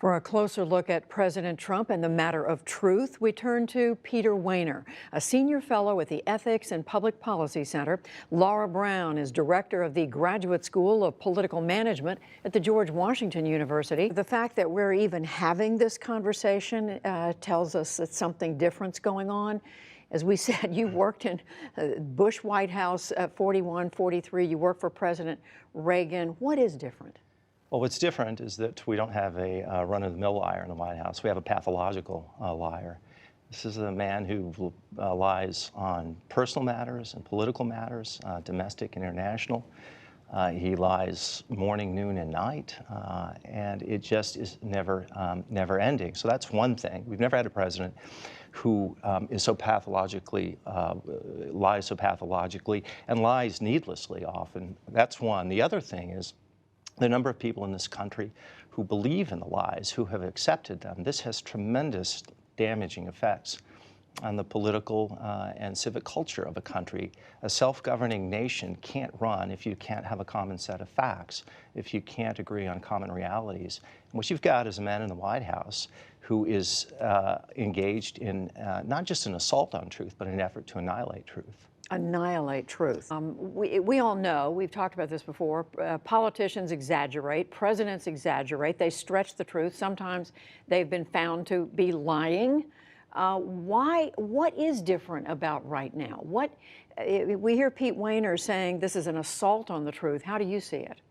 For a closer look at President Trump and the matter of truth, we turn to Peter Wehner, a senior fellow at the Ethics and Public Policy Center. Laura Brown is director of the Graduate School of Political Management at the George Washington University. The fact that we're even having this conversation tells us that something different's going on. As we said, you worked in Bush White House at 41, 43. You worked for President Reagan. What is different? Well, what's different is that we don't have a run-of-the-mill liar in the White House. We have a pathological liar. This is a man who lies on personal matters and political matters, domestic and international. He lies morning, noon, and night, and it just is never ending. So that's one thing. We've never had a president who is so pathologically, lies so pathologically and lies needlessly often. That's one. The other thing is the number of people in this country who believe in the lies, who have accepted them. This has tremendous damaging effects on the political and civic culture of a country. A self-governing nation can't run if you can't have a common set of facts, if you can't agree on common realities. And what you've got is a man in the White House who is engaged in not just an assault on truth, but an effort to annihilate truth. Annihilate truth. We all know, we've talked about this before, politicians exaggerate, presidents exaggerate, they stretch the truth. Sometimes they've been found to be lying. What is different about right now? We hear Pete Wehner saying this is an assault on the truth. How do you see it?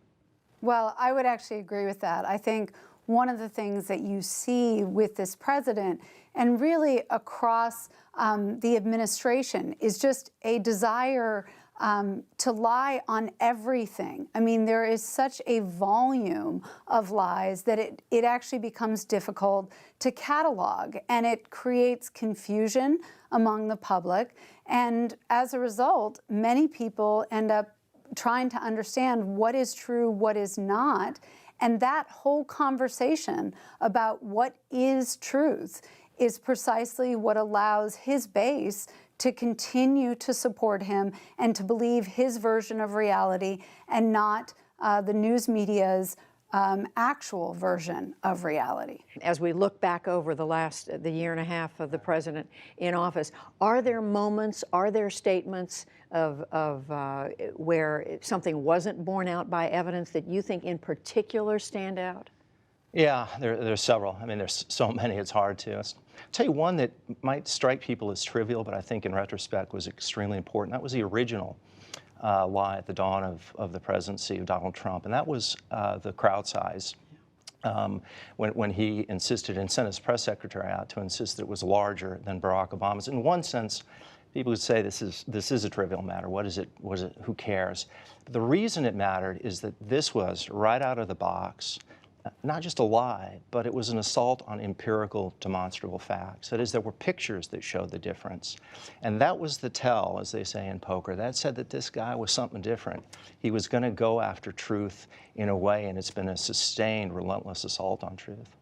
Well, I would actually agree with that. I think one of the things that you see with this president and really across the administration is just a desire to lie on everything. I mean, there is such a volume of lies that it actually becomes difficult to catalog, and it creates confusion among the public. And as a result, many people end up trying to understand what is true, what is not. And that whole conversation about what is truth is precisely what allows his base to continue to support him and to believe his version of reality and not the news media's actual version of reality. As we look back over the year and a half of the president in office, are there moments, are there statements of where something wasn't borne out by evidence that you think in particular stand out? Yeah, there's several. I mean, there's so many, it's hard to. I'll tell you one that might strike people as trivial, but I think in retrospect was extremely important. That was the original lie at the dawn of the presidency of Donald Trump, and that was the crowd size. When he insisted and sent his press secretary out to insist that it was larger than Barack Obama's. In one sense, people would say this is a trivial matter. What is it? Who cares? But the reason it mattered is that this was right out of the box, not just a lie, but it was an assault on empirical, demonstrable facts. That is, there were pictures that showed the difference. And that was the tell, as they say in poker. That said that this guy was something different. He was going to go after truth in a way, and it's been a sustained, relentless assault on truth.